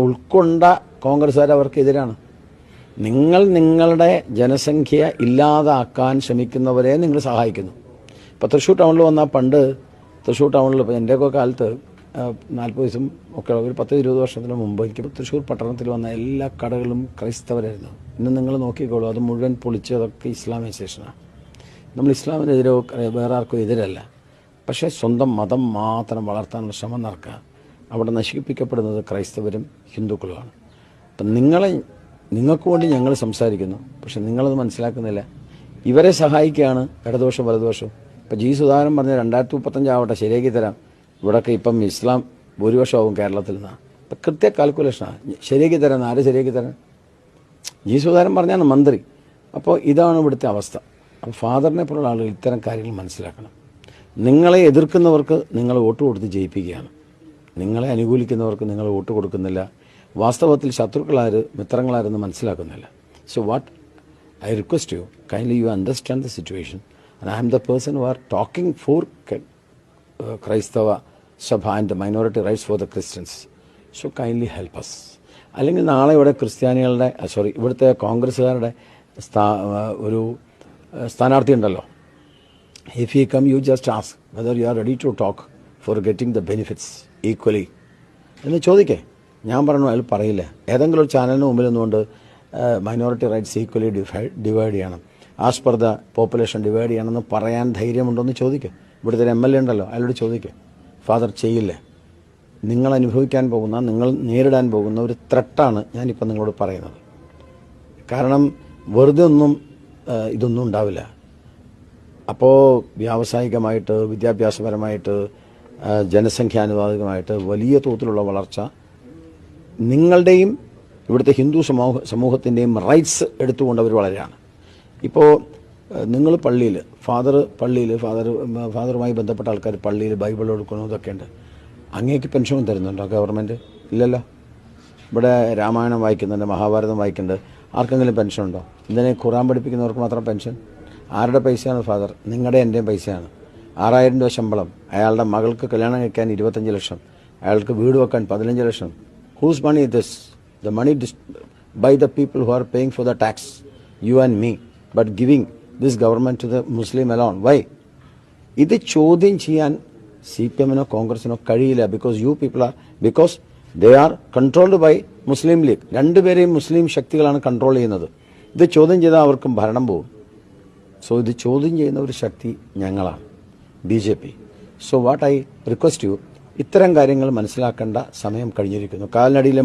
ഉൾക്കൊണ്ട കോൺഗ്രസ്സുകാർ അവർക്കെതിരാണ്. നിങ്ങൾ നിങ്ങളുടെ ജനസംഖ്യ ഇല്ലാതാക്കാൻ ശ്രമിക്കുന്നവരെ നിങ്ങൾ സഹായിക്കുന്നു. ഇപ്പോൾ തൃശ്ശൂർ ടൗണിൽ വന്നാൽ പണ്ട് തൃശ്ശൂർ ടൗണിൽ ഇപ്പോൾ എൻ്റെയൊക്കെ കാലത്ത് 40 വയസ്സും ഒക്കെ ഒരു 10-20 വർഷത്തിന് മുമ്പ് എനിക്ക് തൃശ്ശൂർ പട്ടണത്തിൽ വന്ന എല്ലാ കടകളും ക്രൈസ്തവരായിരുന്നു. ഇന്ന് നിങ്ങൾ നോക്കിക്കോളൂ, അത് മുഴുവൻ പൊളിച്ചതൊക്കെ ഇസ്ലാമൈസേഷനാണ്. നമ്മൾ ഇസ്ലാമിനെതിരോ വേറെ ആർക്കും എതിരല്ല, പക്ഷേ സ്വന്തം മതം മാത്രം വളർത്താനുള്ള ശ്രമം നടക്കുക. അവിടെ നശിപ്പിക്കപ്പെടുന്നത് ക്രൈസ്തവരും ഹിന്ദുക്കളുമാണ്. അപ്പം നിങ്ങൾക്ക് വേണ്ടി ഞങ്ങൾ സംസാരിക്കുന്നു, പക്ഷെ നിങ്ങളത് മനസ്സിലാക്കുന്നില്ല. ഇവരെ സഹായിക്കുകയാണ് ഇടദോഷം വലദോഷവും. ഇപ്പം ജി സുധാകരൻ പറഞ്ഞ 2035 ആവട്ടെ ശരിയാക്കി തരാം, ഇവിടെയൊക്കെ ഇപ്പം ഇസ്ലാം ഭൂരിപക്ഷമാവും കേരളത്തിൽ നിന്നാണ്. ഇപ്പം കൃത്യ കാൽക്കുലേഷനാണ്. ശരിയാക്കി തരാൻ ആര് ശരിയാക്കി തരാൻ? ജി സുധാകരൻ പറഞ്ഞാണ് മന്ത്രി. അപ്പോൾ ഇതാണ് ഇവിടുത്തെ അവസ്ഥ. അപ്പോൾ ഫാദറിനെ പോലുള്ള ആളുകൾ ഇത്തരം കാര്യങ്ങൾ മനസ്സിലാക്കണം. നിങ്ങളെ എതിർക്കുന്നവർക്ക് നിങ്ങൾ വോട്ട് കൊടുത്ത് ജയിപ്പിക്കുകയാണ്, നിങ്ങളെ അനുകൂലിക്കുന്നവർക്ക് നിങ്ങൾ വോട്ട് കൊടുക്കുന്നില്ല. വാസ്തവത്തിൽ ശത്രുക്കളാര് മിത്രങ്ങളാരെന്ന് മനസ്സിലാക്കുന്നില്ല. So what I request you, kindly you understand the situation and I am the person who are talking for ക്രൈസ്തവ സഭ and minority rights for the Christians. So kindly help us. അല്ലെങ്കിൽ നാളെ ഇവിടെ ക്രിസ്ത്യാനികളുടെ ഇവിടുത്തെ കോൺഗ്രസ്സുകാരുടെ ഒരു സ്ഥാനാർത്ഥി ഉണ്ടല്ലോ, if he come you just ask whether you are ready to talk for getting the benefits equally എന്ന് ചോദിക്കേ. ഞാൻ പറഞ്ഞു അയാൾ പറയില്ല. ഏതെങ്കിലും ഒരു ചാനലിന് മുമ്പിൽ നിന്നുകൊണ്ട് മൈനോറിറ്റി റൈറ്റ്സ് ഈക്വലി ഡിവൈഡ് ചെയ്യണം, as per the population divide ചെയ്യണമെന്ന് പറയാൻ ധൈര്യമുണ്ടോയെന്ന് ചോദിക്കുക. ഇവിടുത്തെ MLA ഉണ്ടല്ലോ, അയാളോട് ചോദിക്കുക. ഫാദർ ചെയ്യില്ലേ? നിങ്ങൾ അനുഭവിക്കാൻ പോകുന്ന, നിങ്ങൾ നേരിടാൻ പോകുന്ന ഒരു ത്രെട്ടാണ് ഞാനിപ്പോൾ നിങ്ങളോട് പറയുന്നത്. കാരണം വെറുതെ ഒന്നും ഇതൊന്നും ഉണ്ടാവില്ല. അപ്പോൾ വ്യാവസായികമായിട്ട്, വിദ്യാഭ്യാസപരമായിട്ട്, ജനസംഖ്യാനുപാതികമായിട്ട് വലിയ തോതിലുള്ള വളർച്ച നിങ്ങളുടെയും ഇവിടുത്തെ ഹിന്ദു സമൂഹത്തിൻ്റെയും റൈറ്റ്സ് എടുത്തുകൊണ്ട് അവർ വളരെയാണ്. ഇപ്പോൾ നിങ്ങൾ പള്ളിയിൽ ഫാദറുമായി ബന്ധപ്പെട്ട ആൾക്കാർ പള്ളിയിൽ ബൈബിൾ കൊടുക്കണോ, ഇതൊക്കെ ഉണ്ട്. അങ്ങേക്ക് പെൻഷൻ തരുന്നുണ്ടോ ഗവൺമെൻറ്? ഇല്ലല്ലോ. ഇവിടെ രാമായണം വായിക്കുന്നുണ്ട്, മഹാഭാരതം വായിക്കുന്നുണ്ട്, ആർക്കെങ്കിലും പെൻഷൻ ഉണ്ടോ? ഇതിനെ ഖുറാൻ പഠിപ്പിക്കുന്നവർക്ക് മാത്രം പെൻഷൻ. ആരുടെ പൈസയാണ് ഫാദർ? നിങ്ങളുടെ എൻ്റെയും പൈസയാണ്. 6000 രൂപ ശമ്പളം. അയാളുടെ മകൾക്ക് കല്യാണം കഴിക്കാൻ 25 ലക്ഷം, അയാൾക്ക് വീട് വെക്കാൻ 15 ലക്ഷം. Whose money this? The money by the people who are paying for the tax, you and me, but giving this government to the Muslim alone. Why? ഇത് ചോദ്യം ചെയ്യാൻ CPM-നോ കോൺഗ്രസിനോ കഴിയില്ല. Because they are controlled by Muslim League. രണ്ടുപേരെയും മുസ്ലിം ശക്തികളാണ് control ചെയ്യുന്നത്. ഇത് ചോദ്യം ചെയ്താൽ അവർക്കും ഭരണം പോകും. സോ ഇത് ചോദ്യം ചെയ്യുന്ന ഒരു ശക്തി ഞങ്ങളാണ്, BJP. So what I request U, ഇത്തരം കാര്യങ്ങൾ മനസ്സിലാക്കേണ്ട സമയം കഴിഞ്ഞിരിക്കുന്നു. കാലിനടിയിലെ